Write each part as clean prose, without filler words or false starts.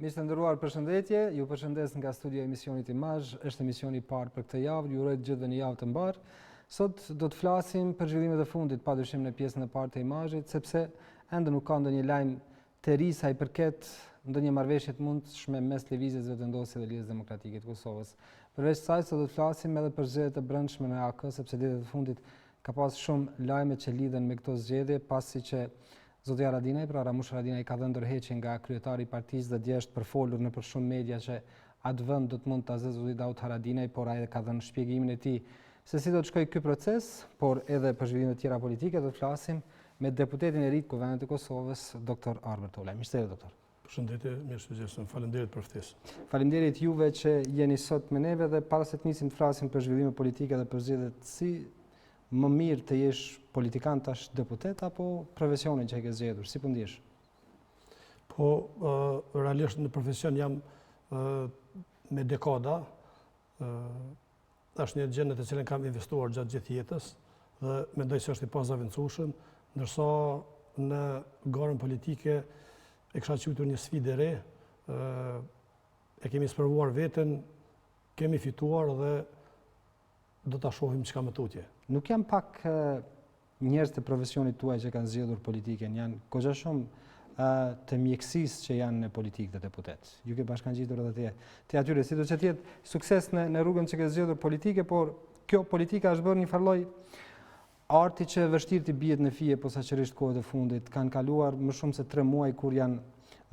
Miqtë nderuar, përshëndetje. Ju përshëndes nga studio emisionit Imazh. Është emisioni i parë për këtë javë. Ju uroj të gjithëve një javë të mbarë. Sot do të flasim për zhvillimet e fundit, padyshim në pjesën e parë të Imazhit, sepse ende nuk ka ndonjë lajm të ri sa i përket ndonjë marrëveshje të mundshme mes lëvizjes vetëvendosje dhe Lidhjes Demokratike të Kosovës. Përveç kësaj, sot do të flasim edhe për zgjedhjet e brendshme në AK, sepse ditët e fundit ka pas shumë lajme që lidhen me këto zgjedhje, pasi që Zotja Haradinaj, pra Ramush Haradinaj, ka dhënë ndërheqje nga kryetari i partisë dhe dje është përfolur në për shumë media që atë vend do të mund ta zëjë zoti Daud Haradinaj, por ai ka dhënë shpjegimin e tij se si do të shkojë ky proces, por edhe për zhvillime të tjera politike do të flasim me deputetin e ri të Kuvendit të Kosovës, doktor Arbert Olaj. Mirësevë, doktor. Përshëndetje, mirësevgjestën. Faleminderit për ftesën. Faleminderit juve që jeni sot me neve dhe para se të nisim të flasim për zhvillime politike dhe për zgjedhjet, si më mirë të jesh politikan tash deputet apo profesionin që e ke zgjedhur? Si po ndihesh? Po, realisht në profesion jam me dekada. Është një gjendje të cilën kam investuar gjatë gjithë jetës dhe mendoj se është i pazaventshëm, ndërsa në garën politike e kisha quajtur një sfidë e re. E kemi sprovuar veten, kemi fituar dhe do ta shohim çka më tutje. Nuk janë pak njerëz të profesionit tuaj që kanë zgjedhur politikën, janë goxha shumë të mjekësisë që janë në politikë dhe deputet. Ju ke bashkangjitur edhe te atyre, sidoqë të jetë sukses në rrugën që ke zgjedhur politike, por kjo politika është bërë një farlloj arti që vështirë të bie në fije posaçërisht kohët e fundit. Kanë kaluar më shumë se 3 muaj kur janë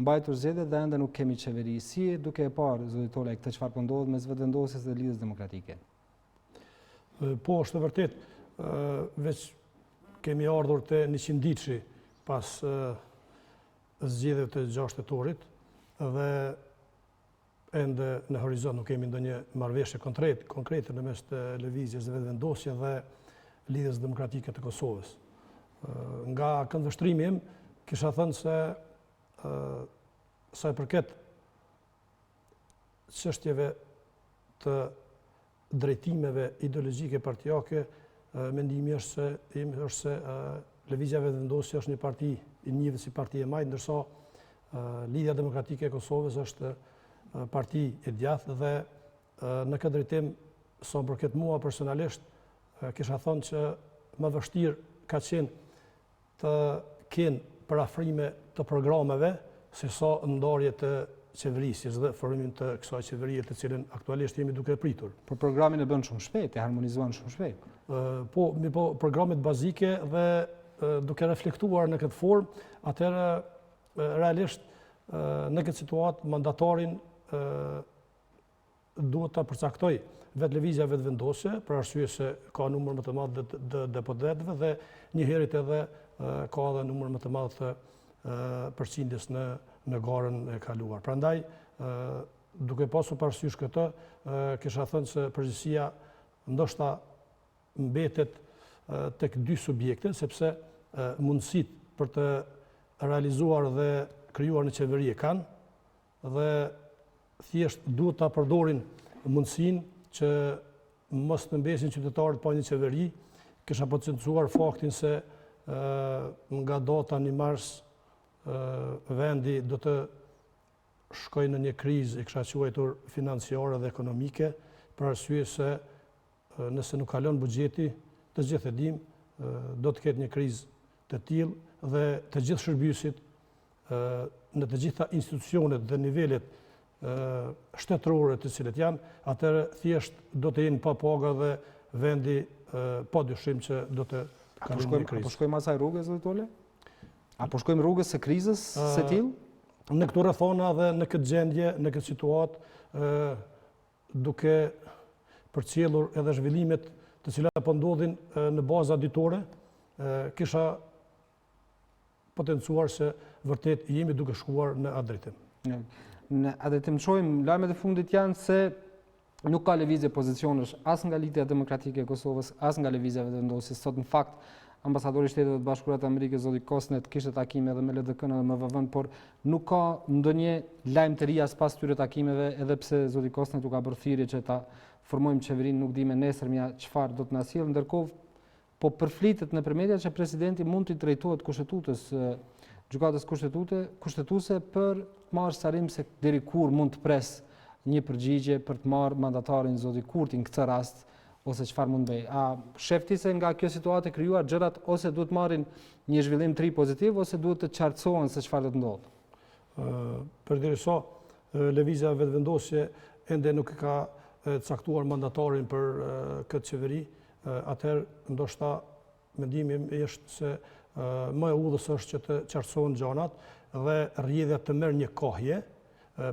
mbajtur zgjedhjet dhe ende nuk kemi qeveri. Si duke e parë zoti Olaj këtë çfarë po ndodh mes vetëvendosjes dhe Lidhjes Demokratike? Po, është vërtet, veç kemi ardhur te 100 diçi pas zgjedhjeve të 6 tetorit dhe ende në horizont nuk kemi ndonjë marrëveshje konkrete në mes të lëvizjes dhe vetëvendosjes dhe Lidhjes Demokratike të Kosovës. Nga këndvështrimi im kisha thënë se sa i përket çështjeve të drejtimeve ideologjike partijake, mendimi është se Lëvizja Vetëvendosje është një parti i njihet si parti e majtë, ndërsa Lidhja Demokratike e Kosovës është parti e djathtë dhe në këtë drejtim, sa më përket mua personalisht, kisha thënë që më vështirë ka qenë të kenë parafrime të programeve se sa ndarje të qeverisjes dhe formimin të kësaj qeverie të cilën aktualisht jemi duke pritur. Por programin e bën shumë shpejt, e harmonizuan shumë shpejt. Po, programet bazike dhe duke reflektuar në këtë formë, atëherë realisht në këtë situatë mandatarin duhet ta përcaktoj vetë lëvizja vetëvendosje, për arsye se ka numër më të madh të deputetëve dhe njëherët edhe ka edhe numër më të madh të përqindjes në garën e kaluar. Prandaj, duke pasur parasysh këtë, kisha thënë se përgjegjësia ndoshta mbetet tek 2 subjekte, sepse mundësitë për të realizuar dhe krijuar në qeveri e kanë dhe thjesht duhet ta përdorin mundësinë që mos të mbesin qytetarët pa një qeveri. Kisha potencuar faktin se nga data 1 mars vendi do të shkojë në një krizë, e kisha quajtur financiare dhe ekonomike, për arsye se nëse nuk kalon buxheti, të gjithë e dimë, do të ketë një krizë të tillë dhe të gjithë shërbësit në të gjitha institucionet dhe nivelet shtetërore të cilët janë, atëherë thjesht do të jenë pa paga dhe vendi padyshim që do të kalojë në krizë. Apo shkojmë asaj rrugës, zoti Olaj? Apo shkojmë rrugës së krizës së tillë? Në këto rrethona dhe në këtë gjendje, në këtë situatë, duke përcjellur edhe zhvillimet të cilat po ndodhin në baza ditore, kisha potencuar se vërtet jemi duke shkuar në atë drejtim. Në atë drejtim shohim lajmet e fundit janë se nuk ka lëvizje pozicionesh as nga Lidhja Demokratike e Kosovës, as nga Lëvizja Vetëvendosje. Sot në fakt ambasadori i Shtetit të Bashkuara të Amerikës zoti Kosnet kishte takime edhe me LDK-n edhe me MVV-n, por nuk ka ndonjë lajm të ri as pas këtyre takimeve, edhe pse zoti Kosnet u ka bërë thirrje që ta formojmë qeverinë, nuk di me nesërmja çfarë do të na sjellë, ndërkohë po përflitet nëpër media që presidenti mund të drejtohet kushtetues gjykatës kushtetuese për të marrë sqarim se deri kur mund të pres një përgjigje për të marrë mandatarin zoti Kurti në këtë rast, ose çfarë mund bëj? A shefti se nga kjo situatë e krijuar gjërat ose duhet marrin një zhvillim të ri pozitiv ose duhet të qartësohen se çfarë do të ndodhë? Përderisa lëvizja vetëvendosje ende nuk ka caktuar mandatarin për këtë qeveri, atëherë ndoshta mendimi im është se më e udhës është që të qartësohen gjanat dhe rrjedhja të merr një kohje,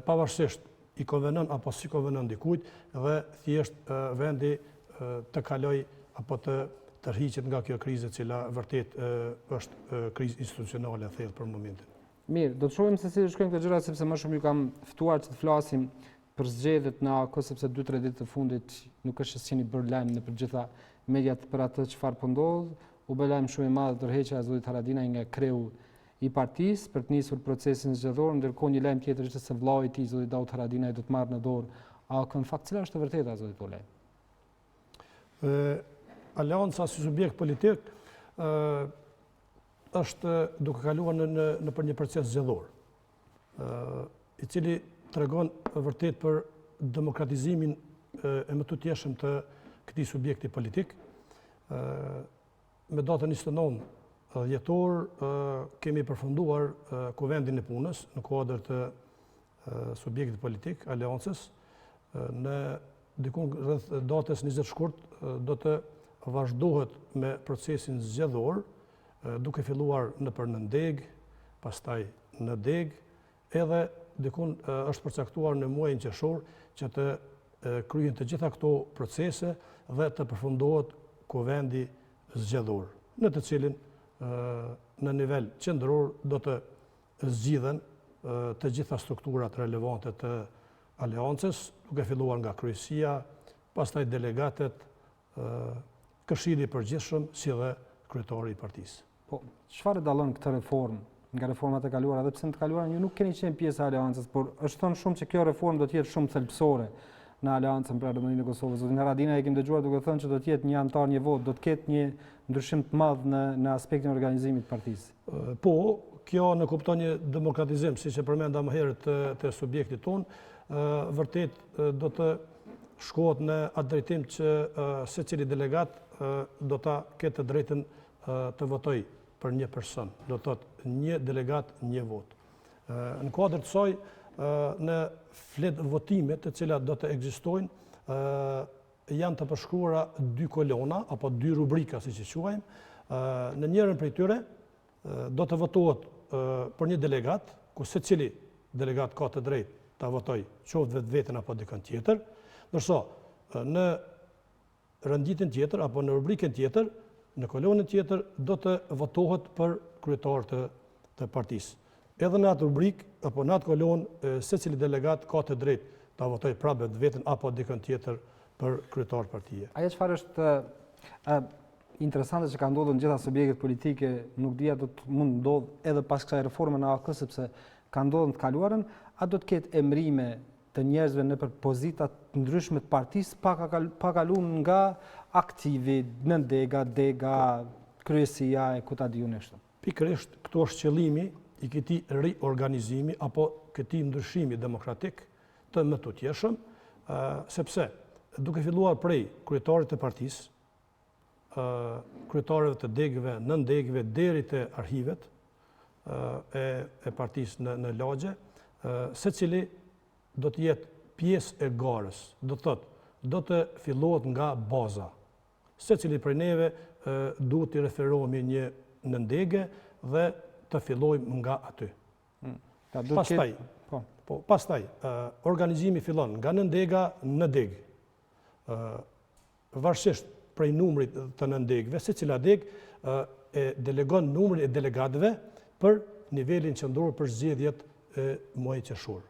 pavarësisht i konvenon apo si konvenon dikujt, dhe thjesht vendi të kaloj apo të tërhiqet nga kjo krizë, e cila vërtet është krizë institucionale e thellë për momentin. Mirë, do të shohim se si shkojnë këto gjëra, sepse më shumë ju kam ftuar që të flasim për zgjedhjet në AKO, sepse 2-3 ditë të fundit nuk është se jeni bërë lajm në përgjitha mediat për atë çfarë po ndodh. U bë lajm shumë i madh tërheqja e zotit Haradinaj nga kreu i partisë për të nisur procesin zgjedhor, ndërkohë një lajm tjetër ishte se vllau i tij, zoti Daud Haradinaj, do të marrë në dorë AKO. Në fakt, cila është e vërteta, zoti Tolaj? Aleanca si subjekt politik është duke kaluar në për një proces zgjedhor, i cili tregon vërtet për demokratizimin e më tutjeshëm të këtij subjekti politik. Me datën 29 dhjetor kemi përfunduar kuvendin e punës në kuadër të subjektit politik, aleancës. Në dikun rreth datës 20 shkurt do të vazhdohet me procesin zgjedhor, duke filluar në Deg, pastaj në Deg, edhe dikun është përcaktuar në muajin qershor që të kryen të gjitha këto procese dhe të përfundohet kuvendi zgjedhor, në të cilin në nivel qendror do të zgjidhen të gjitha strukturat relevante të aleancës, duke filluar nga kryesia, pastaj delegatet, këshilli i përgjithshëm, si dhe kryetari i partisë. Po, çfarë dallon këtë reformë nga reformat e kaluara, edhe pse në të kaluara ju nuk keni qenë pjesë e aleancës, por është thënë shumë që kjo reformë do të jetë shumë thelbësore në aleancën për Ardhëninë e Kosovës. Zotin Haradinaj e kemi dëgjuar duke thënë që do të jetë një antar, një votë, do të ketë një ndryshim të madh në aspektin e organizimit të partisë. Po, kjo në kupton një demokratizim, siç e përmenda më herët të subjektit tonë, vërtet do të shkohet në atë drejtim që secili delegat do ta ketë të drejtën të votojë për një person, do të thotë një delegat, një votë. Në kuadër të saj, në flet votimet të cilat do të ekzistojnë, janë të përshkruara 2 kolona apo 2 rubrika, siç i quajmë. Në njërin prej tyre do të votohet për një delegat, ku secili delegat ka të drejtë ta votojë qoftë vetveten apo dikën tjetër, ndërsa në rënditën tjetër apo në rubrikën tjetër, në kolonën tjetër do të votohet për kryetar të partisë. Edhe në atë rubrik apo në atë kolonë secili delegat ka të drejtë ta votojë prapë vetveten apo dikën tjetër për kryetar partie. Ajo çfarë është interesante që ka ndodhur në gjitha subjektet politike, nuk dia do të mund ndodh edhe pas kësaj reforme në AK, sepse ka ndodhur në të kaluarën, a do të ketë emrime të njerëzve në pozita të ndryshme të partisë pa kaluar nga aktivi, në dega, kryesia e ku ta diu neshta. Pikërisht këtu është qëllimi i këtij riorganizimi apo këtij ndryshimi demokratik të më tutjeshëm, sepse duke filluar prej kryetarit të partisë, kryetarëve të degëve, nën degëve deri te arkivet e partisë në lagje, secili do të jetë pjesë e garës, do të thotë, do të fillohet nga baza. Secili prej neve duhet të referohemi një nëndege dhe të fillojmë nga aty. Pastaj, organizimi fillon nga nëndega në degë. Varësisht prej numrit të nëndegëve, secila degë e delegon numrin e delegatëve për nivelin qendror për zgjedhjet e muajit qershor.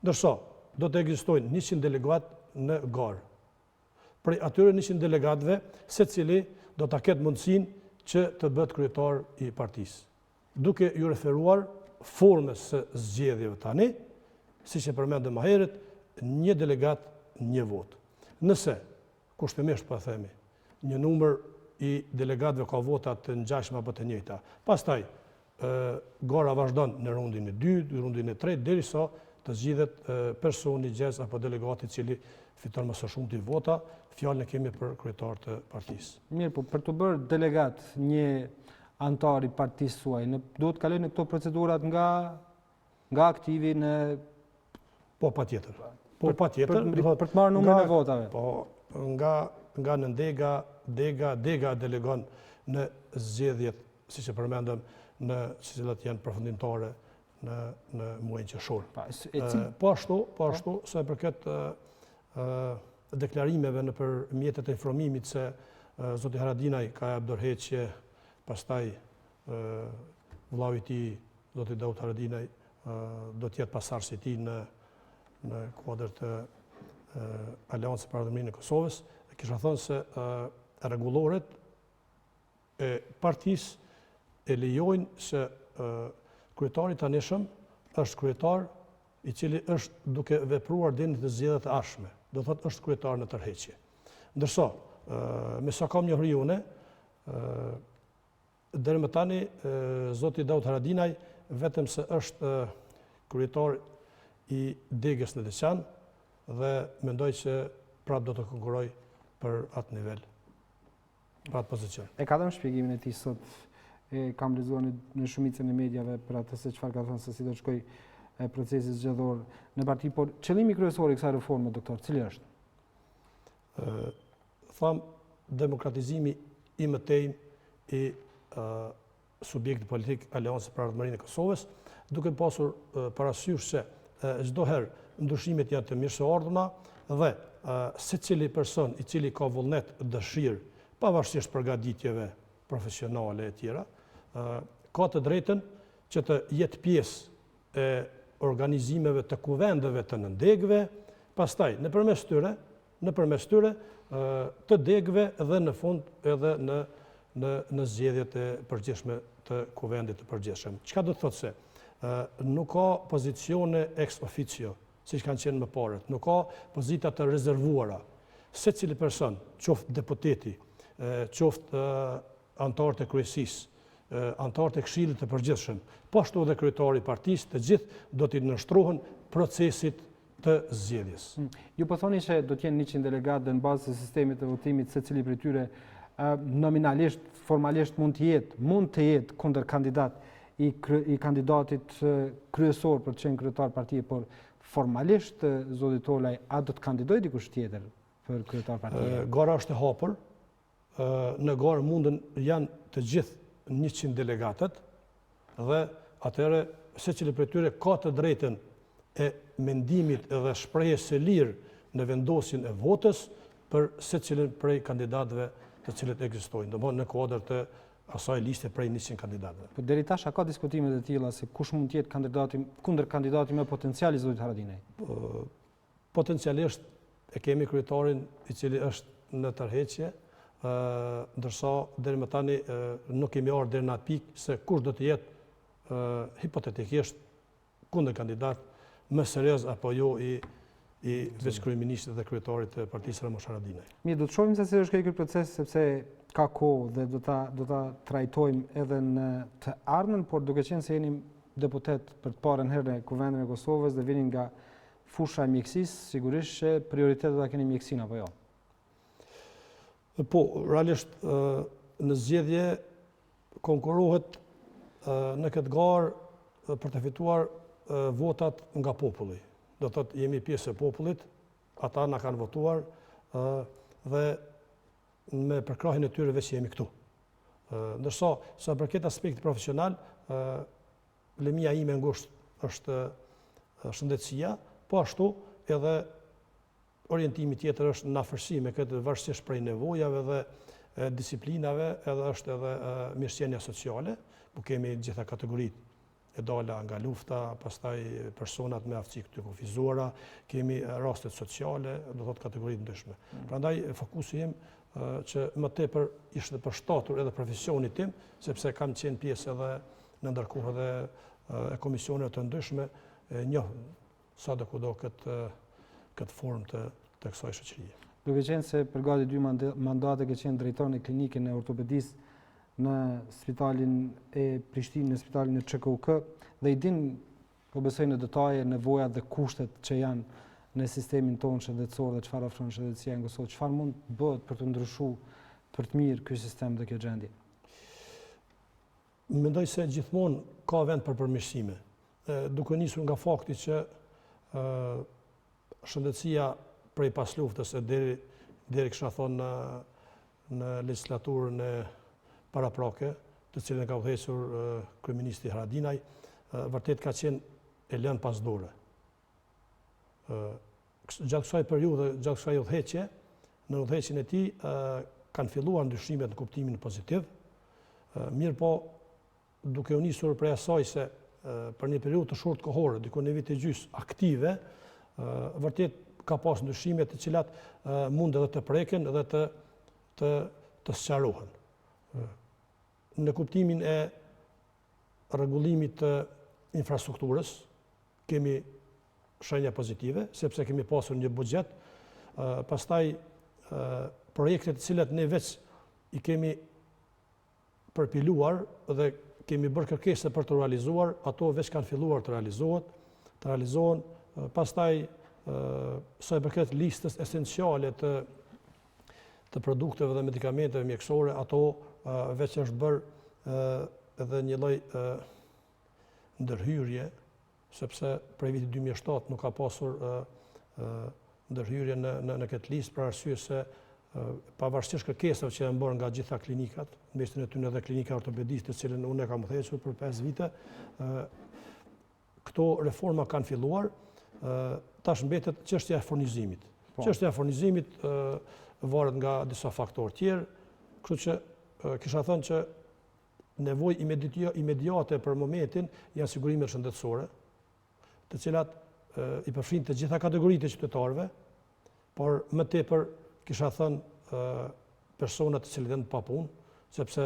Ndërsa do të ekzistojnë 100 delegat në garë. Prej atyre 100 delegatëve, secili do ta ketë mundësinë që të bëhet kryetar i partisë. Duke ju referuar formës së zgjedhjeve tani, siç e përmendëm më herët, një delegat, një votë. Nëse, kushtimisht po themi, një numër i delegatëve ka vota të ngjashme apo të njëjta. Pastaj gara vazhdon në rundin e 2, rundin e 3, derisa të zgjidhet personi gjez apo delegati i cili fiton më së shumti vota. Fjalën e kemi për kryetar të partisë. Mirë, po për të bërë delegat një antar i partisë suaj, duhet të kalojë në këto procedurat nga aktivi në Po patjetër. Po patjetër. Për të marrë numrin e votave. Po nga nëndega, dega delegon në zgjedhjet, siç e përmendëm, në cilat janë përfundimtare në muajin qershor. Po ashtu sa i përket deklarimeve nëpër mjetet e informimit se zoti Haradinaj ka jap dorëheqje, pastaj vllau i tij, zoti Daud Haradinaj, do të jetë pasardhës i tij në kuadër të Aleancës për Ardhmërinë e Kosovës, kisha thënë se rregulloret e partisë e lejojnë se kryetari i tanishëm është kryetar i cili është duke vepruar deri në të zgjedhjet e ardhshme. Do thotë është kryetar në tërheqje. Ndërsa, me sa kam njohuri unë, deri më tani zoti Daud Haradinaj vetëm se është kryetar i degës në Deçan dhe mendoj që prapë do të konkurroj për atë nivel, për atë pozicion. E ka dhënë shpjegimin e tij sot, kam lexuar në shumicën e mediave për atë se çfarë ka thënë se si do të shkojë procesi zgjedhor në parti, por qëllimi kryesor i kësaj reforme, doktor, cili është? Tham demokratizimi i mëtej i subjektit politik Aleancës për Ardhmërinë e Kosovës, duke pasur parasysh se çdo herë ndryshimet janë të mirëseardhuna dhe secili person i cili ka vullnet, dëshirë, pavarësisht përgatitjeve profesionale e tjera, ka të drejtën që të jetë pjesë e organizimeve të kuvendeve të nëndegëve, pastaj nëpërmes tyre të degëve dhe në fund edhe në zgjedhjet e përgjithshme të kuvendit të përgjithshëm. Çka do të thotë se nuk ka pozicione ex officio, siç kanë qenë më parët, nuk ka pozita të rezervuara. Secili person, qoftë deputeti, qoftë antar të kryesisë, antar të Këshillit të Përgjithshëm, po ashtu edhe kryetari i partisë, të gjithë do t'i nënshtrohen procesit të zgjedhjes. Ju po thoni që do të jenë 100 delegatë dhe në bazë të sistemit të votimit secili prej tyre nominalisht, formalisht mund të jetë kundër kandidat i kandidatit kryesor për të qenë kryetar partie, por formalisht zoti Tolaj a do të kandidojë dikush tjetër për kryetar partie? Gara është e hapur. Në garë mundën janë të gjithë 100 delegatët dhe atëherë secili prej tyre ka të drejtën e mendimit dhe shprehjes së lirë në vendosjen e votës për secilin prej kandidatëve të cilët ekzistojnë, domthonë në kuadër të asaj liste prej 100 kandidatëve. Po deri tash ka diskutime të tilla se kush mund të jetë kandidati kundër kandidati më potencial i zotit Haradinaj? Potencialisht e kemi kryetarin i cili është në tërheqje, ndërsa deri më tani nuk kemi ardhur deri në atë pikë se kush do të jetë hipotetikisht kundër kandidat më serioz apo jo i vicekryeministit dhe kryetarit të partisë Reagojnë Haradinaj. Mirë, do të shohim se si do shkojë ky proces sepse ka kohë dhe do ta trajtojmë edhe në të ardhmen, por duke qenë se jeni deputet për të parën herë në Kuvendin e Kosovës dhe vini nga fusha e mjekësisë, sigurisht që prioritetet ta keni mjekësinë apo jo? Po, realisht në zgjedhje konkurrohet në këtë garë për të fituar votat nga populli. Do thotë jemi pjesë e popullit, ata na kanë votuar dhe me përkrahjen e tyre veç jemi këtu. Ndërsa sa përket aspektit profesional, lemia ime ngushtë është shëndetësia, po ashtu edhe orientimi tjetër është në afërsi me këtë varësisht prej nevojave dhe disiplinave, edhe është edhe mirësjellja sociale, ku kemi gjitha kategoritë e dala nga lufta, pastaj personat me aftësi të kufizuara, kemi rastet sociale, do thotë kategoritë ndryshme. Prandaj fokusi im që më tepër ishte përshtatur edhe profesionit tim, sepse kam qenë pjesë edhe në ndërkohë edhe e komisioneve të ndryshme, njoh sadokudo këtë formë të kësaj shoqërie. Duke qenë se për gati 2 mandate ke qenë drejtor në klinikën e ortopedisë në spitalin e Prishtinë, në spitalin e ÇKUK dhe i din, po besoj në detaje, nevojat dhe kushtet që janë në sistemin tonë shëndetësor dhe çfarë ofron shëndetësia në Kosovë, çfarë mund të bëhet për të ndryshuar për të mirë ky sistem dhe kjo gjendje? Mendoj se gjithmonë ka vend për përmirësime. Duke nisur nga fakti që shëndetësia prej pas luftës e deri kisha thonë në legislaturën e paraprake, të cilën ka udhëhequr kryeministri Haradinaj, vërtet ka qenë e lënë pas dore. Gjatë kësaj periudhe, gjatë kësaj udhëheqje, në udhëheqjen e tij kanë filluar ndryshimet në kuptimin pozitiv, mirë po duke u nisur prej asaj se për një periudhë të short kohore, diku në vit e gjys aktive, vërtet ka pas ndryshime të cilat mund edhe të preken dhe të sqarohen. Në kuptimin e rregullimit të infrastrukturës kemi shenja pozitive, sepse kemi pasur një buxhet, pastaj projekte të cilat ne veç i kemi përpiluar dhe kemi bërë kërkesa për të realizuar, ato veç kanë filluar të realizohen, pastaj sa i përket listës esenciale të produkteve dhe medikamenteve mjekësore, ato veç është bërë edhe një lloj ndërhyrje, sepse prej vitit 2007 nuk ka pasur ndërhyrje në këtë listë për arsye se pavarësisht kërkesave që janë bërë nga gjitha klinikat, mesin e tyre edhe klinika ortopedistë, të cilën unë e kam udhëhequr për 5 vite, këto reforma kanë filluar, tash mbetet çështja e furnizimit. Çështja e furnizimit varet nga disa faktorë tjerë, kështu që kisha thënë që nevojë imediate për momentin janë sigurimet shëndetësore, të cilat i përfshin të gjitha kategoritë e qytetarëve, por më tepër kisha thënë personat të cilët janë pa punë, sepse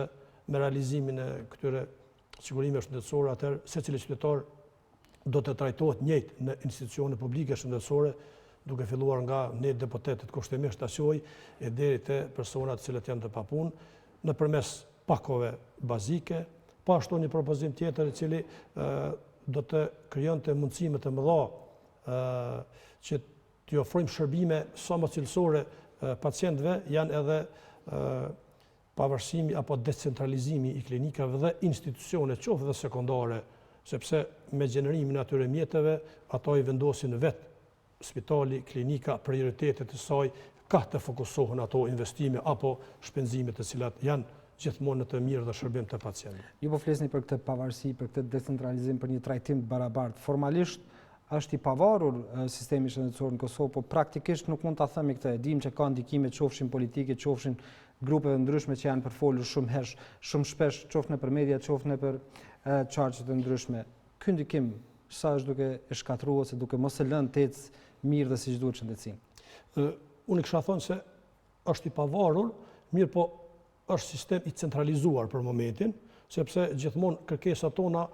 me realizimin e këtyre sigurimeve shëndetësore, atëherë secili qytetar do të trajtohet njëjtë në institucione publike shëndetësore, duke filluar nga ne deputetët kushtimisht ta quaj e deri te personat të cilët janë të papunë, nëpërmes pakove bazike, pa ashtu një propozim tjetër i cili do të krijonte mundësime të mëdha që t'i ofrojmë shërbime sa më cilësore pacientëve, janë edhe pavarësimi apo decentralizimi i klinikave dhe institucione qoftë dhe sekondare, sepse me gjenerimin e atyre mjeteve, ato i vendosin vetë spitali, klinika, prioritetet e saj, ka të fokusohen ato investime apo shpenzimet të cilat janë gjithmonë në të mirë dhe shërbim të pacientëve. Ju po flisni për këtë pavarësi, për këtë decentralizim, për një trajtim të barabartë. Formalisht është i pavarur sistemi shëndetësor në Kosovë, po praktikisht nuk mund ta themi këtë. E dim që ka ndikime qofshin politike, qofshin grupeve ndryshme që janë përfolur shumë shpesh, qoftë nëpër media, qoftë nëpër çarqe të ndryshme. Ky ndikim sa është duke e shkatruar ose duke mos e lënë të ecë mirë dhe siç duhet shëndetësinë? Unë kisha thënë se është i pavarur, mirë po është sistem i centralizuar për momentin, sepse gjithmonë kërkesat tona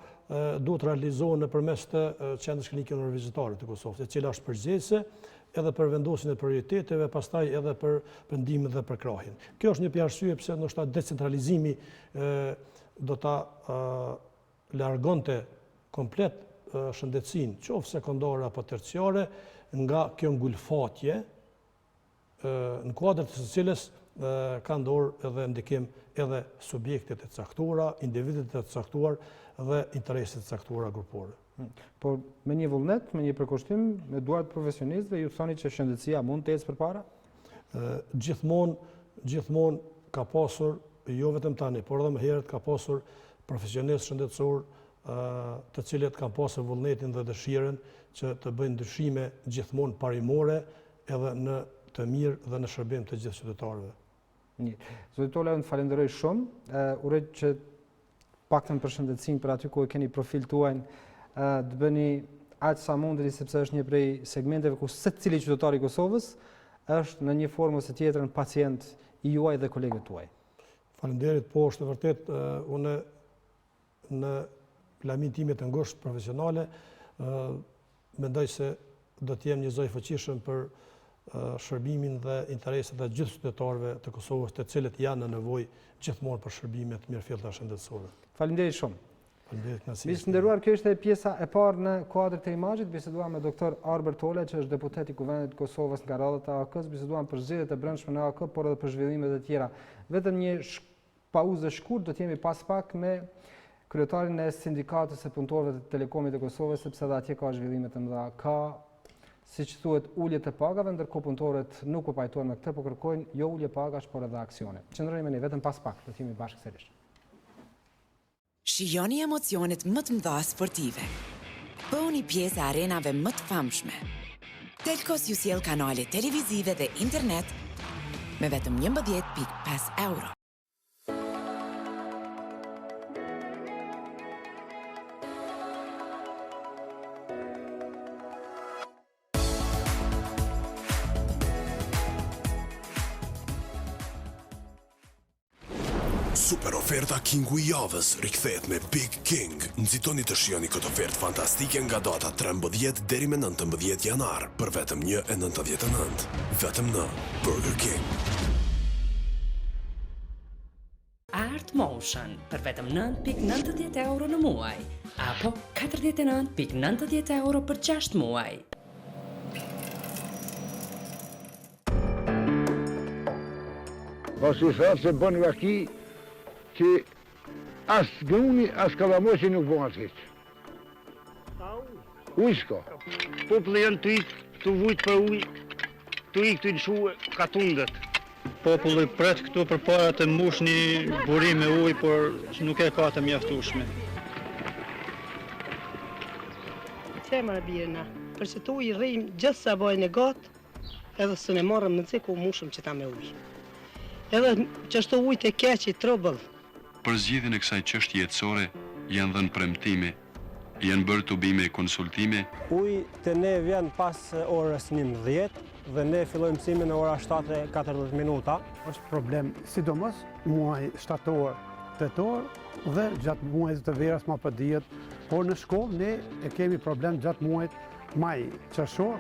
duhet realizohen nëpërmes të qendrës klinike universitare të Kosovës, e cila është përgjegjëse edhe për vendosjen e prioriteteve, pastaj edhe për vendimin dhe për krahjen. Kjo është një pjesë arsye pse ndoshta decentralizimi do ta largonte komplet shëndetësinë, qoftë sekondare apo terciare, nga kjo ngulfatje në kuadër të së cilës ka ndorë edhe ndikim edhe subjektet e caktuara, individet e caktuar dhe intereset e caktuara grupore. Por me një vullnet, me një përkushtim, me duart profesionistëve, ju thoni që shëndetësia mund të ecë përpara? Gjithmonë ka pasur, jo vetëm tani, por edhe më herët ka pasur profesionistë shëndetësor të cilët kanë pasur vullnetin dhe dëshirën që të bëjnë ndryshime gjithmonë parimore edhe në të mirë dhe në shërbim të gjithë qytetarëve. Zoti Tola, unë falenderoj shumë. Uroj që paktën për shëndetësinë, për aty ku e keni profil tuaj, të bëni aq sa mundeni, sepse është një prej segmenteve ku secili qytetar i Kosovës është në një formë ose tjetrën pacient i juaj dhe kolegët tuaj. Faleminderit, po është vërtet unë në planin time të ngushtë profesionale mendoj se do të jem një zoj fuqishëm për shërbimin dhe interesat e gjithë qytetarëve të Kosovës, të cilët janë në nevojë gjithmonë për shërbime të mirëfillta shëndetësore. Faleminderit shumë. Faleminderit. Miq të nderuar, kjo ishte pjesa e parë në kuadrin e Imazhit. Biseduam me doktor Arber Tola, që është deputet i Kuvendit të Kosovës nga radhët e AK-s. Biseduam për zgjedhjet e brendshme në AK, por edhe për zhvillimet e tjera. Vetëm një pauzë shkurt, do të jemi pas pak me kryetarin e sindikatës së punëtorëve të Telekomit të Kosovës, sepse edhe atje ka zhvillime të mëdha. Ka, siç thuhet, ulje të pagave, ndërkohë punëtorët nuk u pajtojnë me këtë, por kërkojnë jo ulje pagash, por edhe aksione. Qëndroni me ne vetëm pas pak, do të jemi bashkë sërish. Shijoni emocionet më të mëdha sportive. Bëuni pjesë e arenave më të famshme. Telkos ju sjell kanale televizive dhe internet me vetëm 11.5 euro. Super oferta Kingu I javës rikthehet me Big King. Nxitoni të shihoni këtë ofertë fantastike nga data 13 deri me 19 janar për vetëm 1,99. Vetëm në Burger King. Art Motion për vetëm 9.90 euro në muaj, apo 49.90 euro për 6 muaj. Pas u thënë se bën nga ki që as gruni, as kalamoqi nuk bën atë hiç. Ujë s'ka. Populli janë të ikë, të vujtë për ujë, të ikë të lëshuë ka tundet. Populli pret këtu për para të mbush një burim me ujë, por nuk e ka të mjaftueshme. Femra birna, për që të ujë rrim gjithë sa bojnë e gatë, edhe së ne marrëm në ciku mushëm që ta me ujë. Edhe që ashtu ujtë e keqi trëbëll. Për zgjidhjen e kësaj çështje jetësore janë dhënë premtime, janë bërë tubime e konsultime. Uji të ne vjen pas orës 11 dhe ne fillojmë mësimin në ora 7:40 minuta. Është problem sidomos muaj shtator, tetor dhe gjatë muajit të verës më për dijet, por në shkollë ne e kemi problem gjatë muajit maj qershor.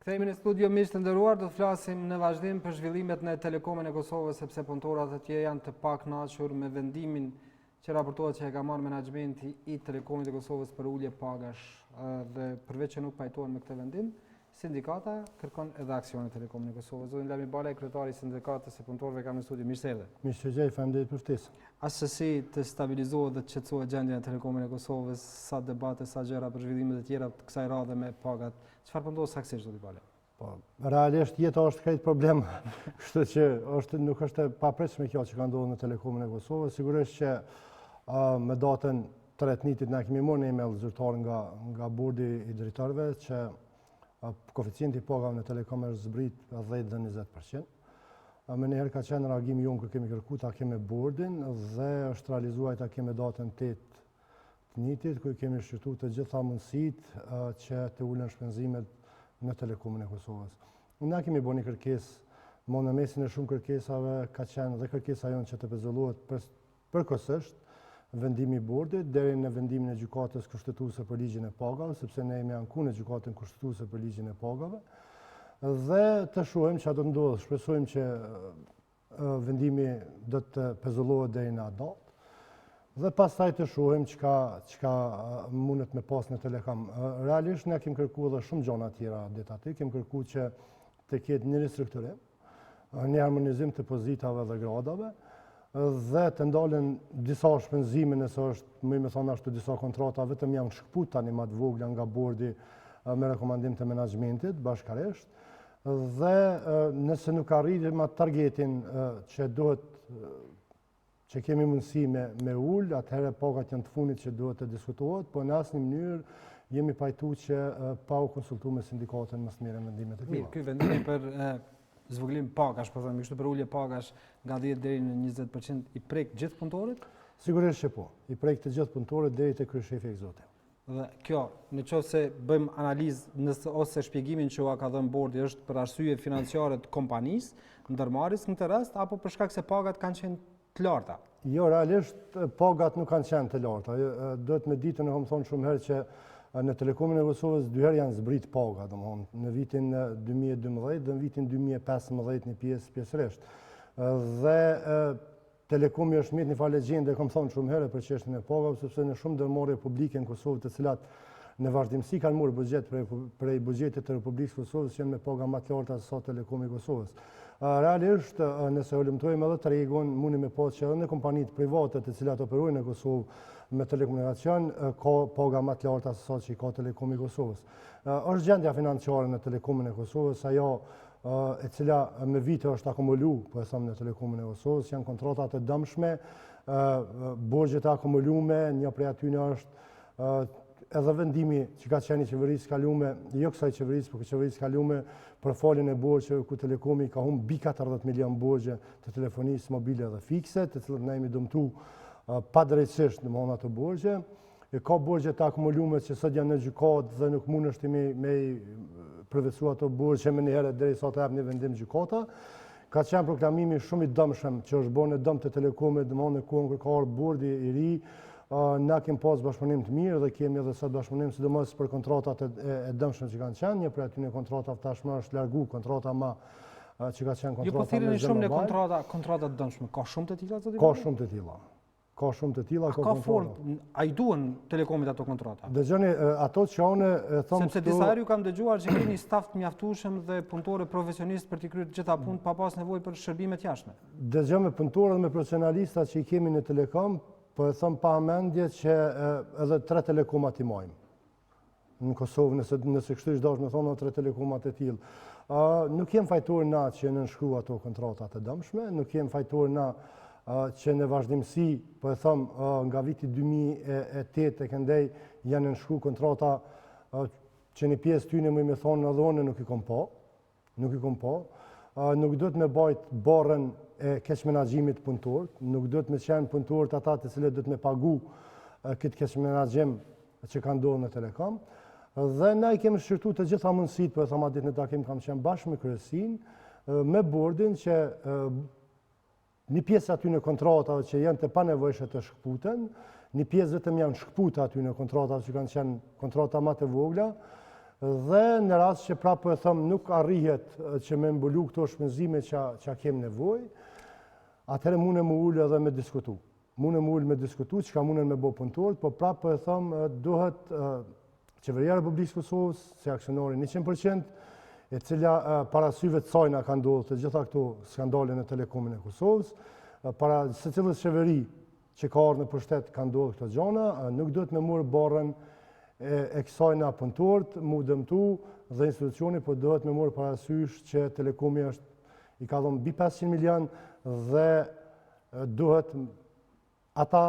Kthehemi në studio, miq të nderuar, do të flasim në vazhdim për zhvillimet në Telekomin e Kosovës, sepse punëtorët atje janë të pakënaqur me vendimin që raportohet që e ka marrë menaxhmenti I Telekomit e Kosovës për ulje pagash, dhe përveç që nuk pajtohen me këtë vendim, sindikata kërkon edhe aksione Telekomin e Kosovës. Zotin Lami Balaj, kryetari I sindikatës së punëtorëve, kam në studio. Mirë se erdhe. Mirë se jeni, faleminderit për ftesën. Asesi të stabilizohet dhe të qetësohet gjendja e Telekomin e Kosovës, sa debate, sa gjëra për zhvillimet e tjera të kësaj radhe me pagat. Çfarë po ndodh saktësisht, zoti Balaj? Po, realisht jeta është krejt problem, kështu që nuk është e papritshme kjo që ka ndodhur në Telekomin e Kosovës. Sigurisht që me datën 3 na kemi marrë një email zyrtar nga bordi I drejtorëve që koeficienti I pagave në Telekom është zbrit 10 dhe 20%. Me njëherë ka qenë reagimi jonë kër kemi kërku ta kemi bordin dhe është realizuar ta kemi datën 8/1, kër kemi shqyrtuar të gjitha mundësitë që të ulen shpenzimet në Telekomin e Kosovës. Ne kemi bërë një kërkesë, në mesin e shumë kërkesave ka qenë dhe kërkesa jonë që të pezullohet përkohësisht vendimi I bordit deri në vendimin e gjykatës kushtetuese për ligjin e pagave, sepse ne jemi ankuar në gjykatën kushtetuese për ligjin e pagave. Dhe të shohim çfarë do të ndodhë. Shpresojmë që vendimi do të pezullohet deri në atë datë. Dhe pastaj të shohim çka mundet me pas në Telekom. Realisht ne kemi kërkuar edhe shumë gjëra tjera det aty, kemi kërkuar që të ketë një ristrukturim, një harmonizim të pozitave dhe gradave, dhe të ndalen disa shpenzime nëse është, më thonë ashtu, disa kontrata vetëm janë shkput tani më të vogla nga bordi me rekomandim të menaxhmentit bashkërisht, dhe nëse nuk arritim atë targetin që duhet, që kemi mundësi me ullë, atëherë pagat janë të fundit që duhet të diskutohet, po në asnjë mënyrë jemi pajtu që pa u konsultu me sindikatën më së mire mendimet e tilla. Ky vendimi për zvogëlim pagash, po themi kështu, për ulje pagash nga 10 deri në 20% i prek gjithë punëtorët? Sigurisht që po, i prek të gjithë punëtorët deri te kryeshefi ekzekutiv. Dhe kjo, në qoftë se bëjmë analizë ose shpjegimin që ka dhënë bordi është për arsye financiare të kompanisë, ndërmarrjes në këtë rast, apo për shkak se pagat kanë qenë të larta? Jo, realisht pagat nuk kanë qenë të larta. Duhet me ditë, në kam thonë shumë herë që në Telekomin e Kosovës dy herë janë zbrit paga, domethënë në vitin 2012 dhe në vitin 2015 një pjesërisht. Dhe Telekomi është mirë një falë gjendje, kam thonë shumë herë për çështjen e pagave, sepse në shumë ndërmarrje publike në Kosovë, të cilat në vazhdimsi kanë marrë buxhet prej buxhetit të Republikës së Kosovës, janë me paga më të larta se sa Telekomi i Kosovës. Realisht, nëse ulëmtojmë edhe tregun, mundi me pasë që edhe në kompanitë private të cilat operojnë në Kosovë me telekomunikacion, ka paga më të larta se sa që ka Telekomi i Kosovës. Është gjendja financiare në Telekomin e Kosovës, ajo e cila me vite është akumulu, po e thëmë në Telekomin e Kosovës, janë kontratat të dëmshme, borxhet e akumulume, një prej atyne është edhe vendimi që ka qenë i qeverisë kalume, jo kësaj qeverisë, por qeverisë kalume, për faljen e borxheve ku Telekomi ka humbë mbi 40 milion borxhe të telefonisë mobile dhe fikse, të cilët ne jemi dëmtu padrejtësisht në mëna të borxhe. Ka borxhe të akumulume që sot janë në gjykatë dhe nuk mund është me përvecu ato borxhe me njëherë deri sa të jap një vendim gjykata. Ka qenë proklamimi shumë i dëmshëm që është bërë në dëm të Telekomit, domthonë në kohën kur ka ardhur bordi i ri, na kemi pas bashkëpunim të mirë dhe kemi edhe sot bashkëpunim sidomos për kontratat e dëmshme që kanë qenë. Një prej atyre kontratave tashmë është largu kontrata më që ka qenë kontrata. Ju po thirrni shumë në kontrata të dëmshme. Ka shumë të tilla zoti? Ka shumë të tilla. Ka shumë të tilla, ka formë, a i duhen Telekomit ato kontrata? Dëgjoni, ato që one thonë... Sepse disa herë ju kam dëgjuar që keni staf të mjaftueshëm dhe punëtorë profesionistë për t'i kryer gjitha punë pa pas nevojë për shërbimet jashtme. Dëgjoni, punëtorët me profesionalistat që i kemi në Telekom, po e thëmë pa mendje që edhe 3 telekomat i majmë. Në Kosovë, nëse kështu ishtë dashur me thonë 3 telekomat e tillë. Nuk jem fajtor na që nënshkru ato kontratat e dëmshme, nuk jem fajtor na që në vazhdimsi, po e thëmë, nga viti 2008 e këndej janë nënshkru kontrata që një pjesë tyne më i me thonë në dhone nuk i kom po. Nuk do të me bajt barën e keqmenaxhimit punëtorët, nuk do të me qenë punëtorët ata të cilët do të me pagu këtë keqmenaxhim që ka ndodhur në Telekom. Dhe na i kemi shqyrtu të gjitha mundësit, po e thëmë atë ditë në takim kam qenë bashkë me kryesin, me bordin që një pjesë aty në kontratave që janë të panevojshme të shkputen, një pjesë vetëm janë shkputa aty në kontratave që kanë qenë kontrata më të vogla, dhe në rast që prapë e thëmë nuk arrihet që me mbulu këto shpenzime që kemë nevojë, atëherë mune më ullë edhe me diskutu. Që ka mune me bo punëtorët, po prapë e thëmë duhet Qeveria Republikës Kosovës, si aksionari 100%, e cila para syve të sajna ka ndodhur të gjitha këto skandale në Telekomin e Kosovës, para secilës qeveri që ka ardhur në pushtet ka ndodhur këto gjëra, nuk duhet me marrë barrën e kësajna punëtorët, mu dëmtu dhe institucioni, po duhet me marrë parasysh që Telekomi i ka dhënë mbi 500 milion dhe duhet ata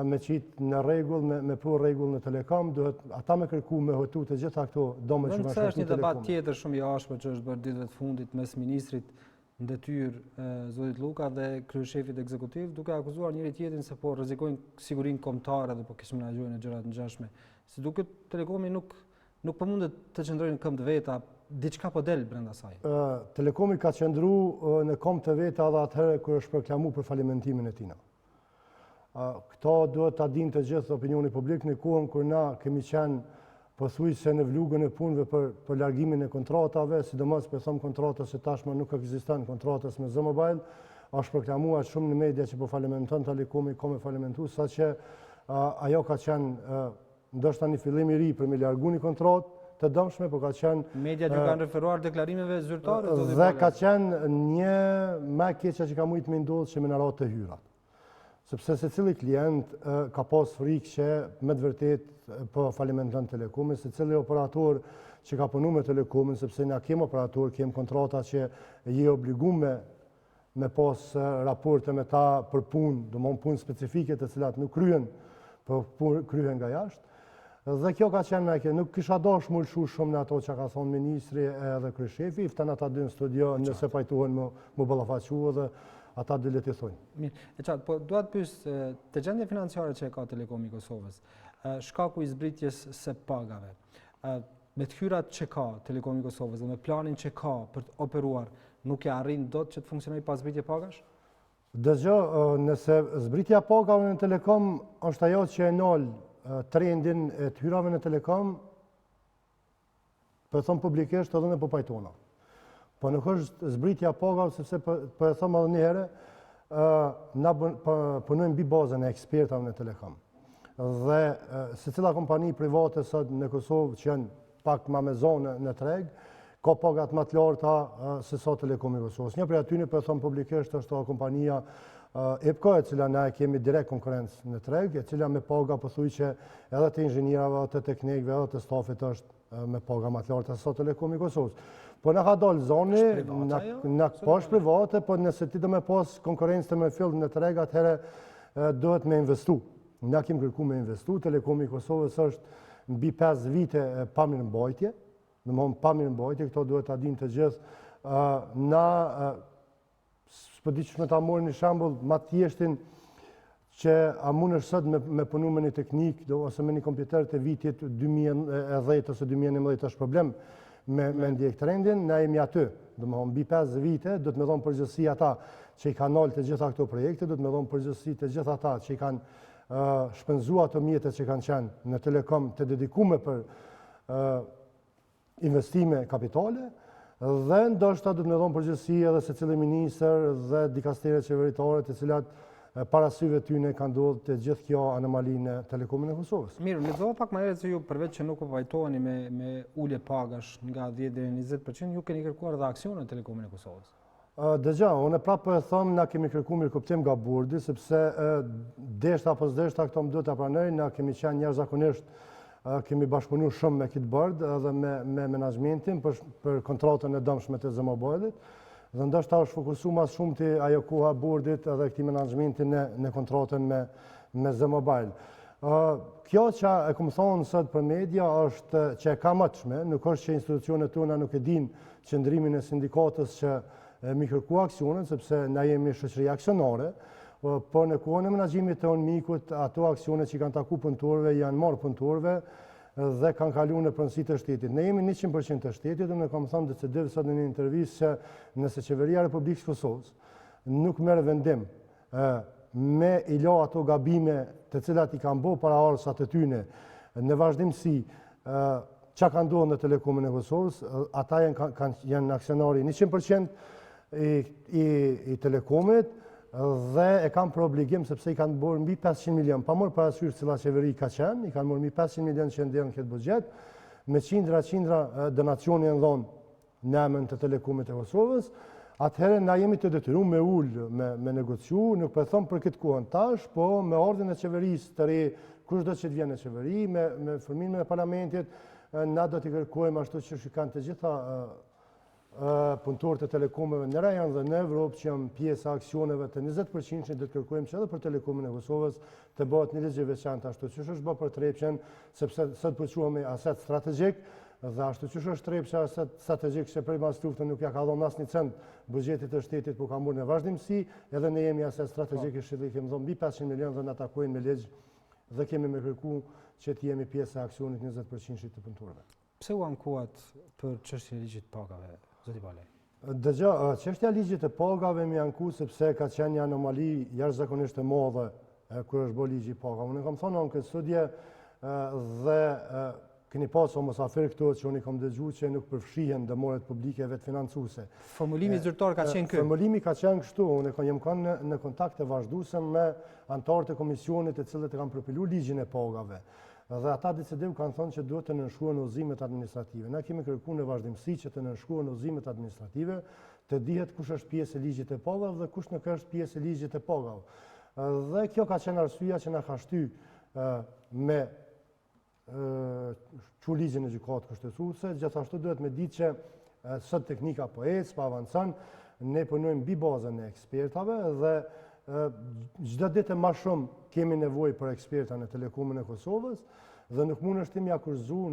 me qitë në regull, me pru regull në Telekom, duhet ata me kërku me hotu të gjitha këto dome që më shërtu është një debat tjetër shumë i ashpër që është bërë ditëve të fundit mes ministrit në detyrë zotit Luka dhe kryeshefit ekzekutiv, duke akuzuar njëri tjetrin se po rrezikojnë sigurinë kombëtare dhe po keqmenaxhojnë në gjëra të ngjashme. Si duket Telekomi nuk po mundet të qëndrojnë në këmbë të veta, diçka po del brenda saj. Telekomi ka qëndru në këmbë të veta edhe atëherë kur është proklamuar për falimentimin e tij. Këto duhet ta dinë të gjithë opinioni publik në kohën kur na kemi qenë pothuajse në vlugën e punëve për largimin e kontratave, sidomos për thëmë kontratës që tashmë nuk ekziston, kontratës me Z-Mobile, është proklamuar shumë në media që po falimenton Telekomi, ka me falimentu, saqë ajo ka qenë ndoshta një fillim i ri për me largu një kontratë të dëmshme, por ka qenë... Media që kanë referuar deklarimeve zyrtare? Dhe ka qenë një më keqja që ka mujtë me ndodhë që me në ratë të hyrat. Sepse se cili klient ka pas frikë që me të vërtet po falimenton Telekomin, se cili operator që ka punu me Telekomin, sepse na kem operator, kem kontrata që je obligume me pas raporte me ta për punë, do më punë specifike të cilat nuk kryen, por kryhen nga jashtë. Dhe kjo ka qenë me kjo, nuk kisha dash më lëshu shumë në ato që ka thonë ministri edhe kryeshefi, iftan ata dy në studio nëse pajtuhen më ballafaqu dhe ata dy le t'i thonë. Mirë, e qatë, po duat pyes të gjendje financiare që e ka Telekomi i Kosovës, shkaku i zbritjes së pagave, me të hyrat që ka Telekomi i Kosovës dhe me planin që ka për të operuar, nuk e arrin dot që të funksionojë pas zbritje pagash? Dëgjoj, nëse zbritja pagave në Telekom është ajo që e nol trendin e të hyrave në Telekom, për thonë publikisht edhe në përpajtona. Po nuk është zbritja pagave, sepse për e thonë edhe njëherë, na punojmë mbi bazën e ekspertave në Telekom. Dhe se cila kompani private sot në Kosovë që janë pak ma me zonë në treg, ka pagat më të larta se sa Telekomi i Kosovës. Një prej atyre për thonë publikisht është kompania EPCO, e cila na kemi direkt konkurencë në treg, e cila me paga pëthuj që edhe të inxhinierave, të teknikëve, edhe të stafit është me paga më të larta se sa Telekomi i Kosovës. Po në ka dalë zoni, në është private, po nëse ti do me pas konkurencë të me fill në treg, atëherë duhet me investu. Na kemi kërku me investu, Telekomi i Kosovës është mbi 5 vite pa mirëmbajtje, në mëmë pa mirëmbajtje, këto duhet ta dinë të gjithë. Na, s'po di që me ta morë një shambull, ma tjeshtin që a mund është sot me punu me një teknik, ose me një kompjuter të vitit 2010 ose 2011 është problem me ndjek trendin, na jemi aty. Do më thonë, mbi 5 vite, do të me dhonë përgjësi ata që i kanë nalë të gjitha këto projekte, do të me dhonë përgjësi të gjitha ata që i kanë shpenzua të mjetët që kanë qenë në Telekom të dedikume për investime kapitale, dhe ndoshta do të me dhonë përgjësi edhe se cilë minister dhe dikastere qeveritare të cilat parasyve tyne kanë ndodhur të gjithë kjo anomali në Telekomin e Kosovës. Mirë, lexova pak më herët se ju përveç që nuk pajtoheni me ulje pagash nga 10 deri në 20%, ju keni kërkuar edhe aksione në Telekomin e Kosovës. Dëgja, unë prapë e thëmë, na kemi kërku mirëkuptim nga burdi, sepse deshta apo s'deshta këto më duhet të pranoj, na kemi qenë njerëzakonisht kemi bashkëpunu shumë me këtë bërd edhe me menaxhmentin për kontratën e dëmshme të Z-Mobilit, dhe ndoshta është fokusu mas shumë të ajo koha burdit edhe këti menaxhmentin në kontratën me Z-Mobile. Kjo që e këmë thonë sot për media është që e ka mëtshme, nuk është që institucionet tona nuk e din qëndrimin e sindikatës që mi kërku aksionet, sepse na jemi shoqëri aksionare, po në kohën e menaxhimit të mikut, ato aksione që kanë taku punëtorëve janë marrë punëtorëve dhe kanë kalu në pronësi të shtetit. Ne jemi 100% të shtetit, dhe me kam thënë decidiv sot në një intervistë që nëse qeveria Republikës Kosovës nuk merr vendim me i la ato gabime të cilat i kanë bërë para arsat të tyne në vazhdimsi që ka ndodhur në Telekomin e Kosovës, ata janë aksionari 100% i Telekomit, dhe e kam për obligim sepse i kanë bërë mbi 500 milion, pa mërë parasysh cila qeveri ka qenë, i kanë bërë mbi 500 milion që ndjerë në këtë budget, me qindra donacioni në dhonë në emën të Telekomit e Kosovës, atëherë na jemi të detyru me ullë, me negociu, nuk për thomë për këtë kohën tash, po me ordin e qeverisë të re, kush do që të vjen në qeveri, me formimin e parlamentit, na do t'i kërkojmë ashtu që kanë të gjitha punëtorët e Telekomeve në rajon dhe në Evropë që janë pjesë aksioneve të 20% që do të kërkojmë që edhe për Telekomin e Kosovës të bëhet një ligj i veçantë ashtu që është bërë për Trepçën, sepse sot përquhemi aset strategjik dhe ashtu që është Trepça aset strategjik që prej pas luftës nuk ja ka dhënë asnjë cent buxhetit të shtetit, por ka mburë në vazhdimsi, edhe ne jemi aset strategjik i shtetit, kemi dhënë mbi 500 milion dhe na takojnë me ligj dhe kemi me kërku që të jemi pjesë e aksionit 20% të punëtorëve. Pse u ankuat për çështjen e ligjit pagave? Dëgja, çështja e ligjit të pagave më anku sepse ka qenë një anomali jashtëzakonisht e madhe kur është bërë ligji i pagave. Unë kam thonë në këtë studie dhe keni pasur mosafir këtu që unë kam dëgjuar që nuk përfshihen dëmoret publike vetë financuese. Formulimi zyrtar ka qenë ky. Formulimi ka qenë kështu, unë jam kanë në kontakte vazhduese me anëtarët e komisionit të cilët e kanë përpiluar ligjin e pagave. Dhe ata decidiv kanë thonë që duhet të nënshkruhen udhëzimet administrative. Ne kemi kërkuar në vazhdimsi që të nënshkruhen udhëzimet administrative, të dihet kush është pjesë e ligjit të pagave dhe kush nuk është pjesë e ligjit të pagave. Dhe kjo ka qenë arsyeja që na ka shty me ligjin e gjykatës kushtetuese. Gjithashtu duhet me ditë që sot teknika po ecë, po avancon, ne punojmë mbi bazën e ekspertave dhe çdo ditë më shumë kemi nevojë për eksperta në Telekomin e Kosovës dhe nuk mund është tim ja kurzu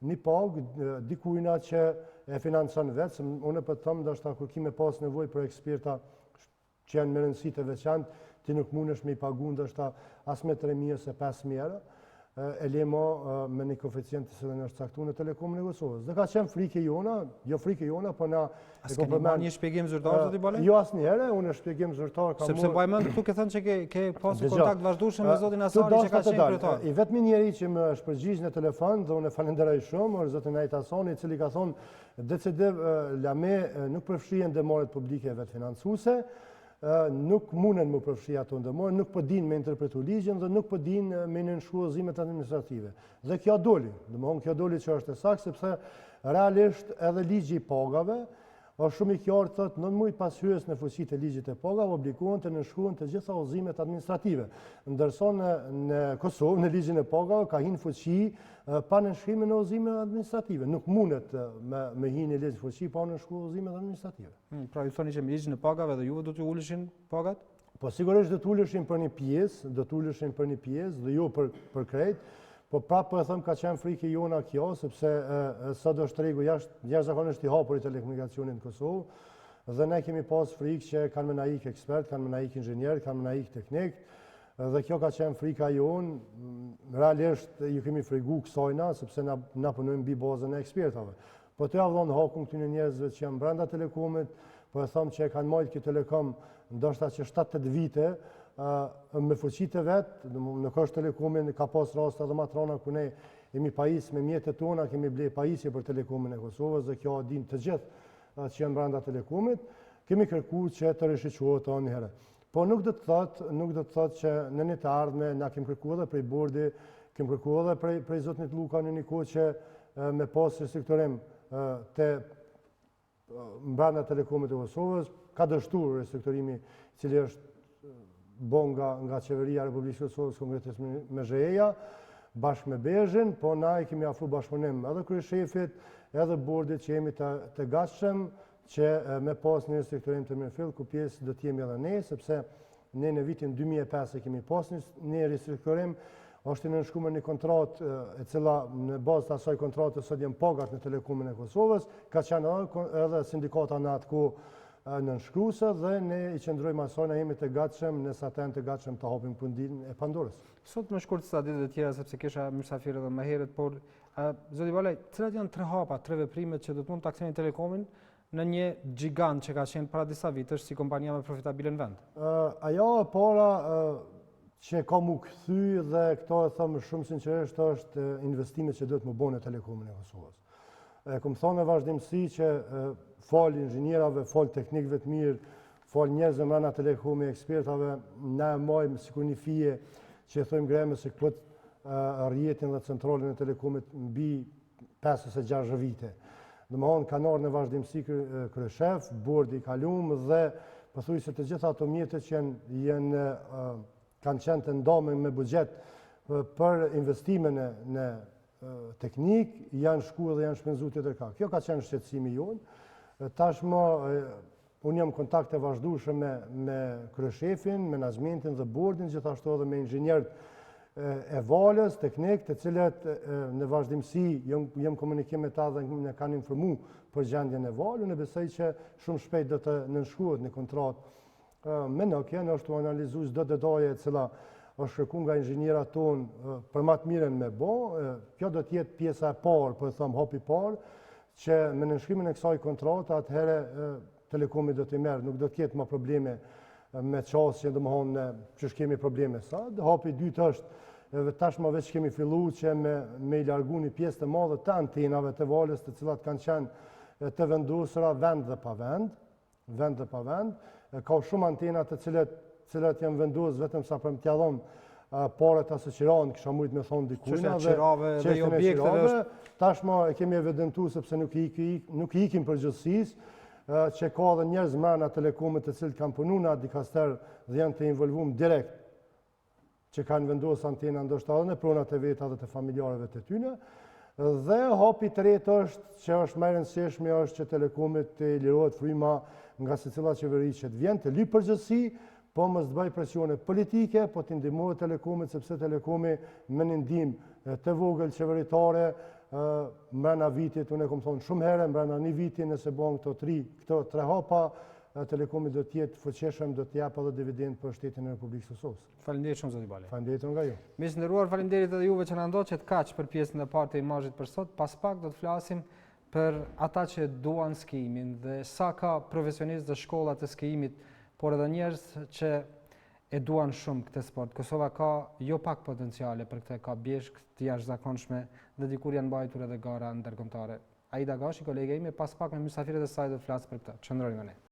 një pagë dikujna që e financon vetë, se unë për të thëmë dashta kur ki me pas nevoj për eksperta që janë me rëndësi të veçantë, ti nuk mund është me i pagun dashta as me 3.000 ose 5.000 euro, e lemo me një koeficient të cilën është caktuar në Telekomin e Kosovës. Dhe ka qenë frike jona, jo frike jona, po na... As keni marrë një shpjegim zyrtar, zoti Balaj? Jo asnjëherë, unë shpjegim zyrtar ka sepse mbaj mend këtu ke thënë që ke pasur kontakt vazhdueshëm me zotin Asari që ka qenë kryetar. I vetmi njeri që më është përgjigj në telefon dhe unë e falenderoj shumë, është zotin Ajt Asani, i cili ka thonë DCD lame nuk përfshihen ndërmarrjet publike vetë financuese, nuk munden më përfshi ato ndërmarrje, nuk po din me interpretu ligjin dhe nuk po din me nënshkruaj udhëzimet administrative. Dhe kjo doli, domethënë kjo doli që është e saktë sepse realisht edhe ligji i pagave është shumë i qartë, thotë 9 muaj pas hyjes në fuqi të ligjit të pagave obligohen të nënshkruhen të gjitha udhëzimet administrative. Ndërsa në Kosovë në ligjin e pagave ka hyrë fuqi pa nënshkrimin e udhëzimeve administrative. Nuk mundet me hyrë në ligj fuqi pa nënshkruar udhëzimet administrative. Pra ju thoni që me ligjin e pagave dhe juve do t'ju uleshin pagat? Po sigurisht do t'uleshin për një pjesë, dhe jo për krejt. Po prapë e thëmë ka qenë frike jona kjo, sepse sot është tregu jashtëzakonisht i hapur i telekomunikacionit në Kosovë dhe ne kemi pas frikë që kanë me na ikë ekspert, kanë me na ikë inxhinier, kanë me na ikë teknik dhe kjo ka qenë frika jonë. Realisht ju kemi frigu kësajna sepse na punojmë mbi bazën e ekspertave. Po të javdhon hakun këtyne njerëzve që janë brenda Telekomit, po e thëmë që e kanë majtë këtë Telekom ndoshta që 7-8 vite, me fuqit e vetë, në kështë Telekomin ka pas rasta dhe matrona ku ne jemi pajis me mjetët tona, kemi ble pajisje për Telekomin e Kosovës dhe kjo din të gjithë që janë brenda Telekomit, kemi kërku që të rishiquohet të njëherë. Po nuk do të thotë që në një të ardhme na kemi kërku edhe prej bordi, kemi kërku edhe prej zotnit Luka në një kohë që me pas restrukturim të brenda Telekomit e Kosovës, ka dështuar restrukturimi cili është bon nga qeveria Republikës Kosovës konkretisht me zhe-ja, bashkë me Bezhin, po na i kemi afru bashkëpunim edhe kryeshefit, edhe bordit që jemi të gatshëm që me pas një restrukturim të mirëfill, ku pjesë do t'jemi edhe ne, sepse ne në vitin 2005 kemi pas një restrukturim, është i nënshkruar një kontratë e cila në bazë të asaj kontrate sot janë pagat në Telekomin e Kosovës, ka qenë edhe sindikata në atë kohë nënshkruese dhe ne i qëndrojmë asaj, na jemi të gatshëm, nëse ata janë të gatshëm të hapim fundin e Pandorës. Sot më shkurt sa ditët e tjera sepse kisha mysafir edhe më herët, por zoti Balaj, cilat janë 3 hapa, 3 veprimet që do të mund të aksionin Telekomin në një gjigant që ka qenë para disa vitësh si kompania më profitabile në vend? Ajo e para që ka mu kthy dhe këto e thëmë shumë sinqerisht është investimet që duhet më bënë në Telekomin e Kosovës. Këmë thonë e vazhdimësi që falë inxhinierave, falë teknikëve të mirë, falë njerëzve mrena Telekomi ekspertave, na e majmë sikur një fije që e thojmë greme se këtë rjetin dhe centralin e Telekomit mbi 5 ose 6 vite. Dhe më honë kanarë në vazhdimësi kryeshef, bordi i kalum dhe pëthuj se të gjitha ato mjetët që kanë qenë të ndame me buxhet për investime në teknik, janë shku dhe janë shpenzu të tërka. Kjo ka qenë shqetësimi jonë. Tashmë, unë jam kontakte vazhdueshme me kryeshefin, menaxhmentin dhe bordin, gjithashtu edhe me inxhinierët e valës, teknik, të cilët në vazhdimësi jem komunikim me ta dhe në kanë informu për gjendjen e valë. Unë besoj që shumë shpejt do të nënshkruhet një kontratë me Nokia, në është të analizu çdo detaje e cila është kërku nga inxhinierat tonë për më të mirën me bo. Kjo do t'jetë pjesa e parë, po e thëmë hapi parë, që me nënshkrimin e kësaj kontrate, atëhere Telekomi do t'i merë, nuk do t'jetë më probleme me qasje, dhe më honë që shkemi probleme sa. Hapi dytë është, tashmë veç kemi fillu që me i largu një pjesë të madhe të antenave të valës, të cilat kanë qenë të vendosura vend dhe pa vend. Ka shumë antenat të cilat janë vendosë vetëm sa për më t'ja dhonë paret asë qiranë, kësha mujtë me thonë dikuna dhe i objekteve. Tashma e kemi evidentu sepse nuk i ikim përgjithësis, që ka dhe njerëz mrena Telekomit të cilët kanë punu në atë dikaster dhe janë të involvum direkt, që kanë vendosë antena ndoshta edhe në pronat e veta dhe të familjarëve të tyne. Dhe hapi të tretë është, që është më e rëndësishme, është që Telekomit të lirohet fryma nga secila qeveri që të vjen të lypë përgjithësi, po mos të bëj presione politike, po të ndihmohet Telekomit, sepse Telekomi me një ndihmë të vogël qeveritare, mbrana vitit, unë e kom thonë shumë herë, mbrana një viti nëse bon këto tre hapa, Telekomi do t'jetë fuqishëm, do t'jap edhe dividend për shtetin e Republikës së Kosovës. Faleminderit shumë zoti Bali. Faleminderit nga ju. Miq nderuar, faleminderit edhe juve që na ndoqët kaq për pjesën e parë të imazhit për sot. Pas pak do të flasim për ata që duan skiimin dhe sa ka profesionistë dhe shkollat e skiimit, por edhe njerëz që e duan shumë këtë sport. Kosova ka jo pak potenciale për këtë, ka bjeshk të jashtëzakonshme dhe dikur janë mbajtur edhe gara ndërkombëtare. Aida Gashi, kolege ime, pas pak me mysafirët e saj do të flasë për këtë. Qëndroni me ne.